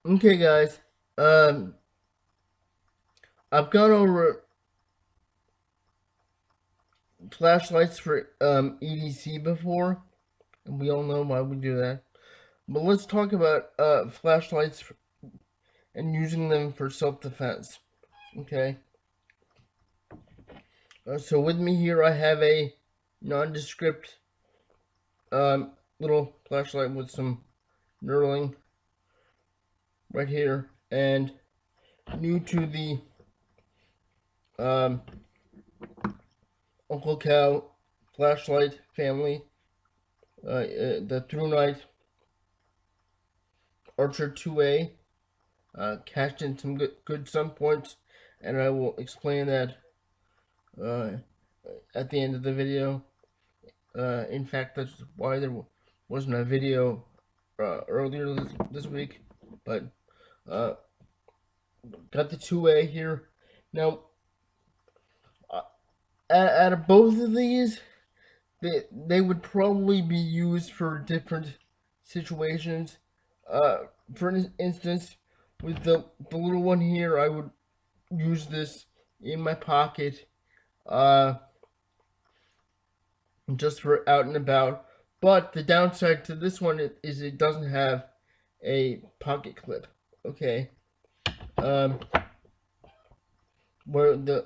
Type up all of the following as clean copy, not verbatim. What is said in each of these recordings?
Okay, guys. Um, I've gone over flashlights for EDC before, and we all know why we do that. But let's talk about flashlights and using them for self-defense. Okay. So with me here, I have a nondescript little flashlight with some knurling right here, and new to the um, Uncle Cow flashlight family, the ThruNite Archer 2A. Cashed in some good sun points, and I will explain that uh, at the end of the video. In fact, that's why there wasn't a video earlier this week, but uh, got the 2A here. Now, uh, out of both of these, they would probably be used for different situations. For instance, with the little one here, I would use this in my pocket, uh, just for out and about. But the downside to this one is it doesn't have a pocket clip. Okay, um, where the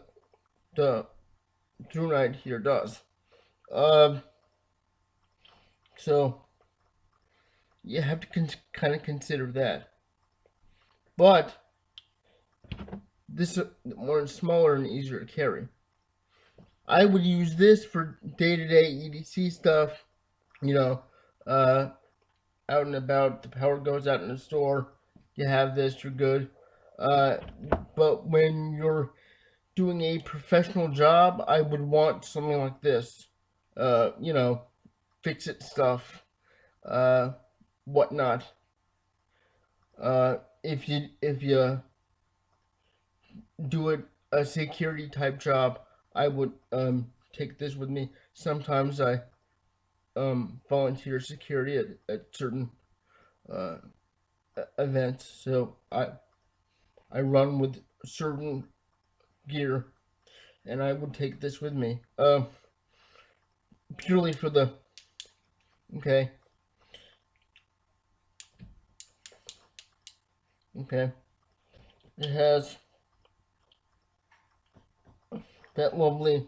ThruNite here does. Um, so you have to kind of consider that. But this one smaller and easier to carry. I would use this for day-to-day EDC stuff. You know, uh, out and about, the power goes out in the store, you have this, you're good. Uh, but when you're doing a professional job, I would want something like this. You know, fix it stuff, uh, whatnot. If you do a security type job, I would take this with me. Sometimes I volunteer security at certain uh, events, so I run with certain gear, and I would take this with me. Purely for the okay, okay. It has that lovely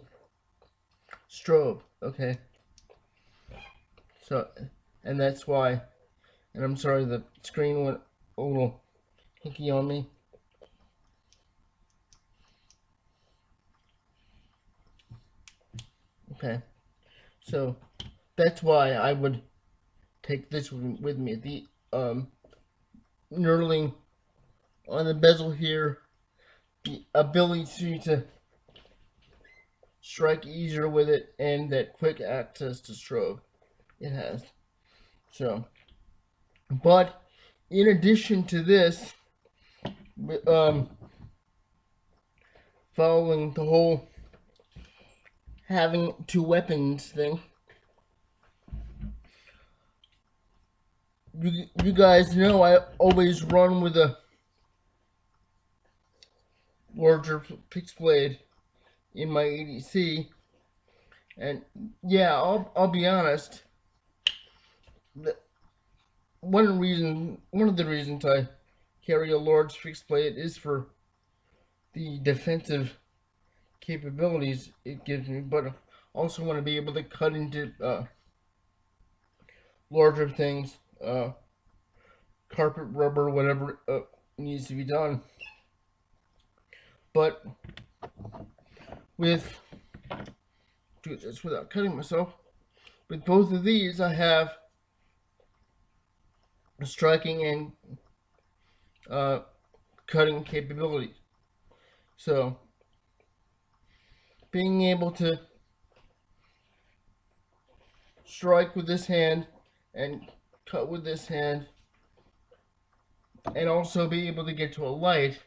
strobe. Okay, so and that's why. And I'm sorry the screen went a little hinky on me. Okay, so that's why I would take this with me. The knurling on the bezel here, the ability to strike easier with it, and that quick access to strobe it has. So, but in addition to this, um, following the whole having two weapons thing, you guys know I always run with a larger fixed blade in my EDC, and yeah, I'll be honest. One of the reasons I carry a large fixed blade is for the defensive capabilities it gives me, but I also want to be able to cut into larger things, carpet, rubber, whatever needs to be done. But with do this without cutting myself. With both of these, I have striking and uh, cutting capabilities. So being able to strike with this hand and cut with this hand, and also be able to get to a light.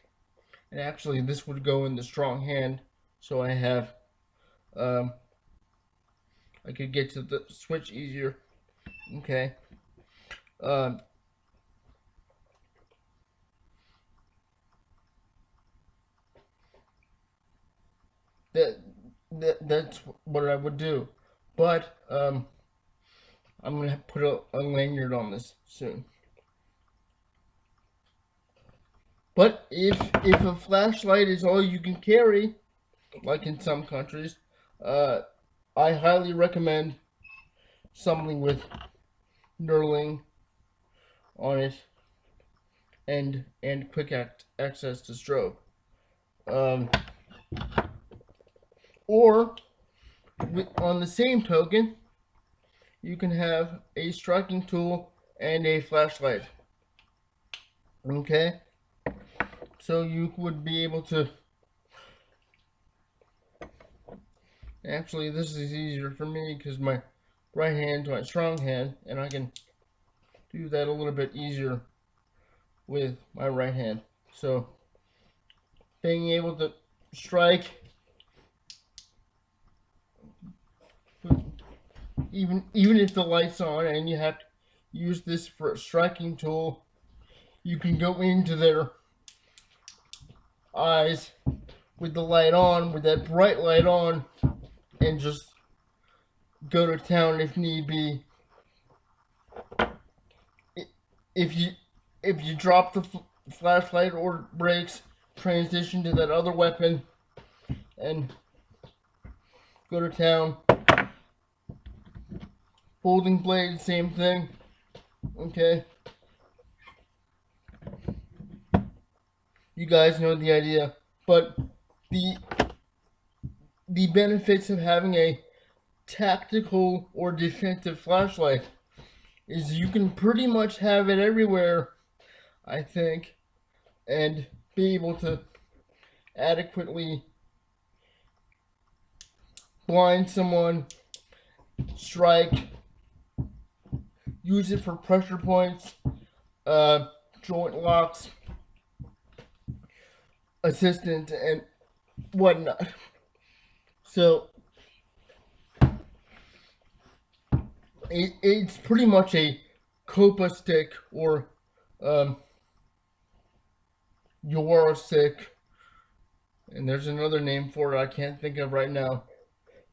And actually, this would go in the strong hand, so I have um, I could get to the switch easier. Okay. Um, that's what I would do. But I'm gonna put a lanyard on this soon. But if a flashlight is all you can carry, like in some countries, I highly recommend something with knurling on it and quick access to strobe. Or on the same token, you can have a striking tool and a flashlight. Okay, so you would be able to. Actually, this is easier for me because my right hand's my strong hand, and I can do that a little bit easier with my right hand. So, being able to strike, even if the light's on and you have to use this for a striking tool, you can go into their eyes with the light on, with that bright light on, and just go to town if need be. If you drop the flashlight or breaks, transition to that other weapon and go to town. Folding blade, same thing. Okay. You guys know the idea. But the benefits of having a tactical or defensive flashlight is you can pretty much have it everywhere, I think, and be able to adequately blind someone, strike, use it for pressure points, joint locks, assistant, and whatnot. So it's pretty much a Copa stick or Yora stick, and there's another name for it I can't think of right now.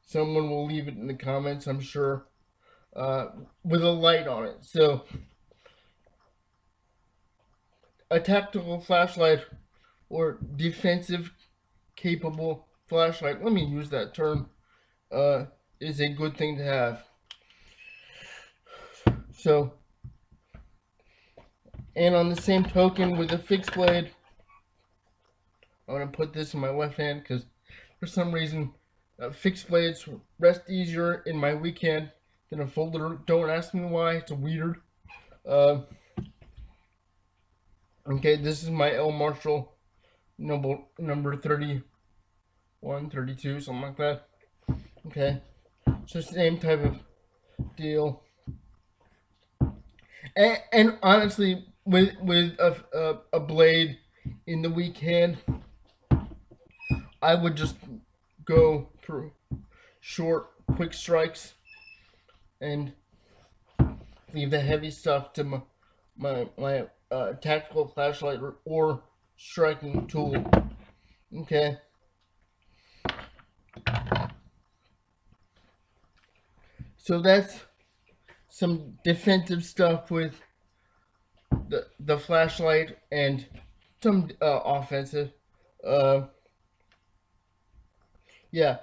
Someone will leave it in the comments, I'm sure, with a light on it. So a tactical flashlight or defensive capable flashlight, let me use that term, is a good thing to have. So, and on the same token, with a fixed blade, I'm going to put this in my left hand because for some reason fixed blades rest easier in my weak hand than a folded. Don't ask me why, it's weird. Okay, this is my L. Marshall number 31, 32, something like that. Okay, so same type of deal. And honestly, with a blade in the weak hand, I would just go for short, quick strikes and leave the heavy stuff to my tactical flashlight or striking tool. Okay. So that's some defensive stuff with the flashlight and some offensive. Yeah.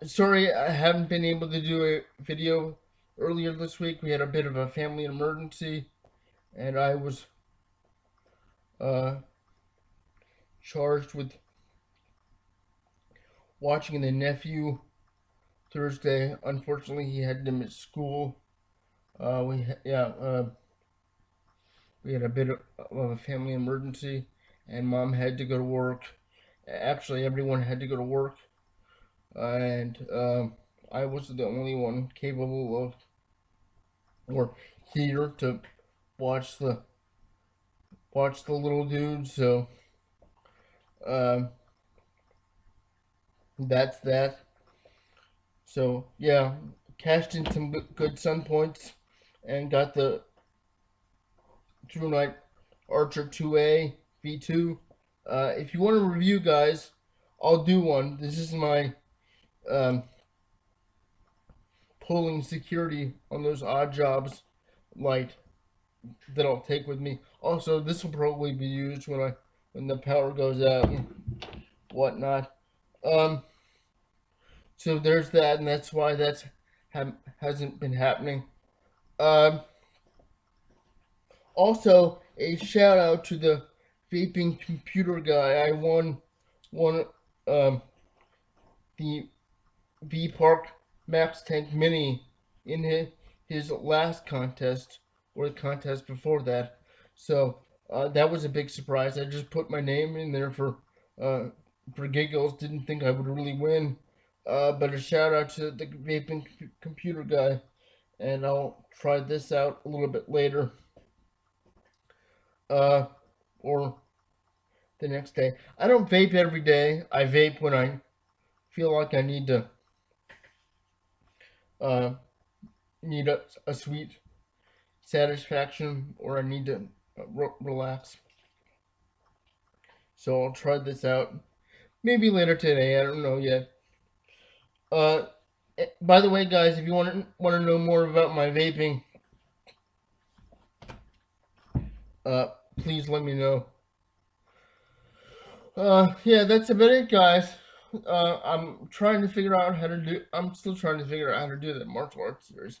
Sorry I haven't been able to do a video earlier this week. We had a bit of a family emergency, and I was charged with watching the nephew Thursday. Unfortunately, he had to miss school. We had a bit of a family emergency, and Mom had to go to work. Actually, everyone had to go to work, and I was the only one capable of or here to watch the little dude. So that's that. So yeah, cashed in some good sun points and got the TrueNight Archer 2A V2. If you want to review, guys, I'll do one. This is my pulling security on those odd jobs light that I'll take with me. Also, this will probably be used when the power goes out and whatnot. So there's that, and that's why hasn't been happening. Also, a shout out to the vaping computer guy. I won the V Park Max Tank Mini in his last contest, or the contest before that. So that was a big surprise. I just put my name in there for giggles. Didn't think I would really win. But a shout out to the vaping computer guy, and I'll try this out a little bit later. Or the next day. I don't vape every day. I vape when I feel like I need to need a sweet satisfaction, or I need to relax. So I'll try this out. Maybe later today. I don't know yet. By the way, guys, if you want to know more about my vaping, please let me know. Yeah, that's about it, guys. I'm trying to figure out how to do. I'm still trying to figure out how to do that martial arts series.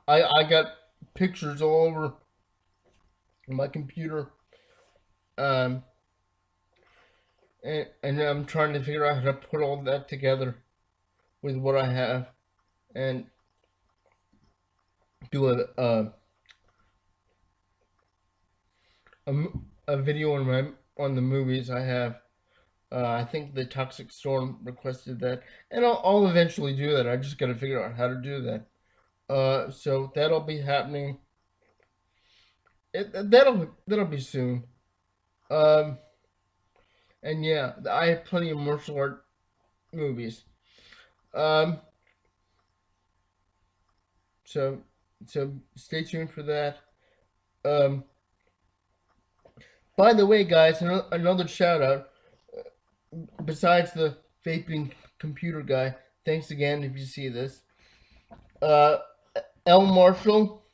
I got pictures all over my computer, and I'm trying to figure out how to put all that together with what I have, and do a video on the movies I have. I think the Toxic Storm requested that, and I'll eventually do that. I just gotta figure out how to do that. So that'll be happening. That'll be soon. And yeah, I have plenty of martial art movies. So stay tuned for that. By the way, guys, another shout out. Besides the vaping computer guy, thanks again if you see this. L Marshall,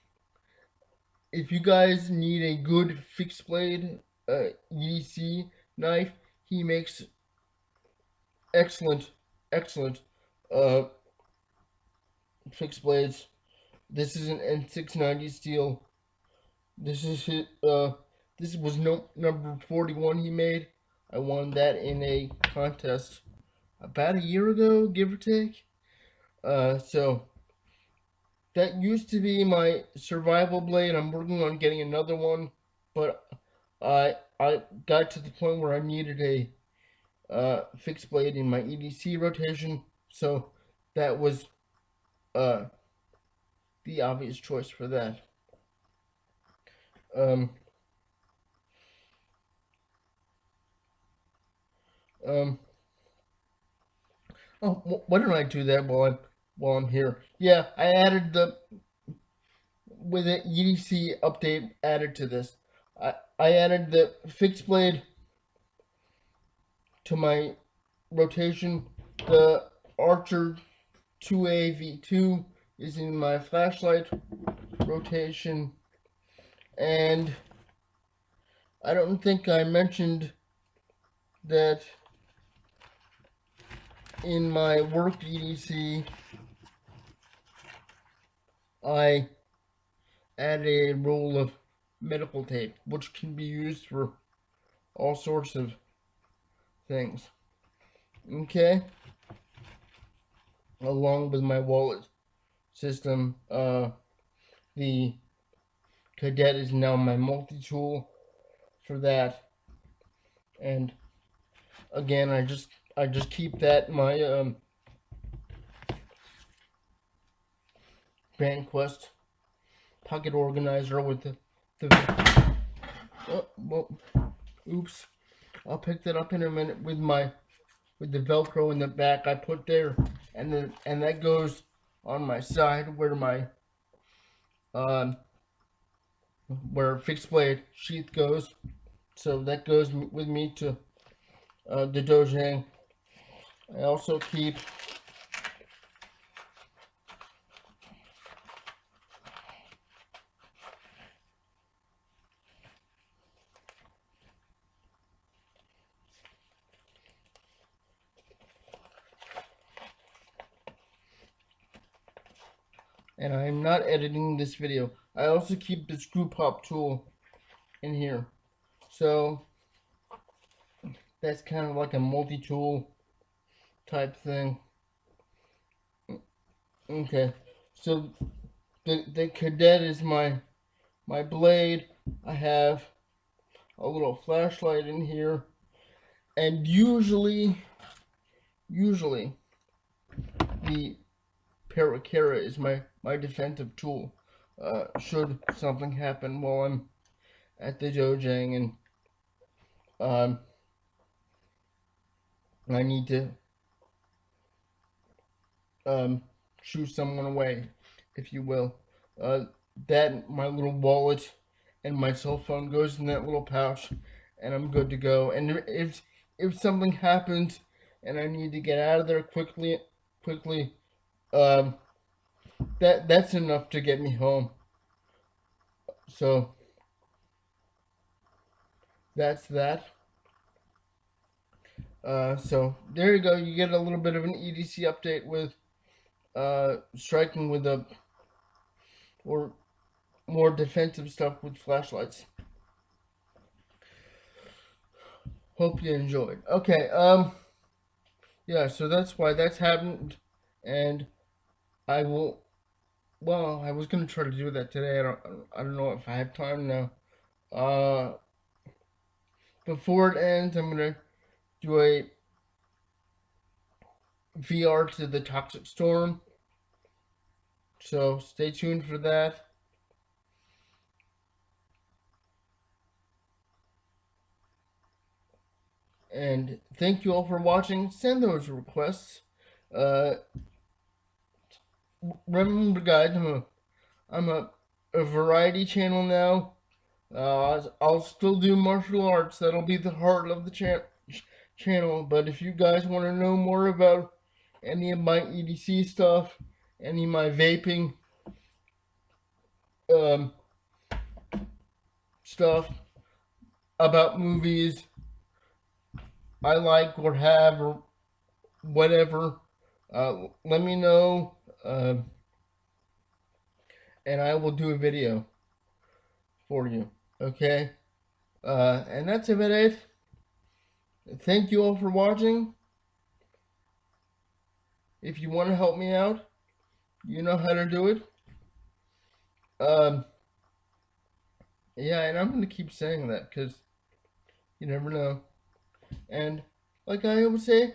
if you guys need a good fixed blade EDC knife, he makes excellent fixed blades. This is an N690 steel. This is this was number 41 he made. I won that in a contest about a year ago, give or take. So that used to be my survival blade. I'm working on getting another one, but I got to the point where I needed a fixed blade in my EDC rotation, so that was the obvious choice for that. Oh, why don't I do that while I'm here? Yeah, I added with the EDC update added to this. I added the fixed blade to my rotation. The Archer 2A V2 is in my flashlight rotation, and I don't think I mentioned that in my work EDC I added a roll of medical tape, which can be used for all sorts of things. Okay? Along with my wallet system, the Cadet is now my multi-tool for that. And again, I just keep that in my Banquest pocket organizer with the oh, well, oops. I'll pick that up in a minute with the Velcro in the back I put there, and that goes on my side where my where fixed blade sheath goes. So that goes with me to the Dojang. I also keep and I'm not editing this video. I also keep the screw pop tool in here. So that's kind of like a multi-tool type thing. Okay, so the Cadet is my blade. I have a little flashlight in here, and usually the Paracara is my defensive tool. Should something happen while I'm at the Dojang and I need to shoo someone away, if you will. That my little wallet and my cell phone goes in that little pouch, and I'm good to go. And if something happens and I need to get out of there quickly, that's enough to get me home. So that's that. So there you go. You get a little bit of an EDC update with striking with a or more defensive stuff with flashlights. Hope you enjoyed. Okay, yeah, so that's why that's happened, and I will. Well, I was gonna try to do that today. I don't know if I have time now. Before it ends, I'm gonna do a VR to the Toxic Storm. So stay tuned for that. And thank you all for watching. Send those requests. Remember, guys, I'm a variety channel now. I'll still do martial arts. That'll be the heart of the channel. But if you guys want to know more about any of my EDC stuff, any of my vaping stuff, about movies I like or have or whatever, let me know, and I will do a video for you. Okay? And that's about it. Thank you all for watching. If you want to help me out, you know how to do it. Yeah, and I'm going to keep saying that because you never know. And like I always say,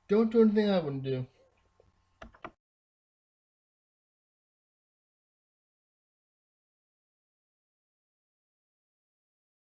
don't do anything I wouldn't do.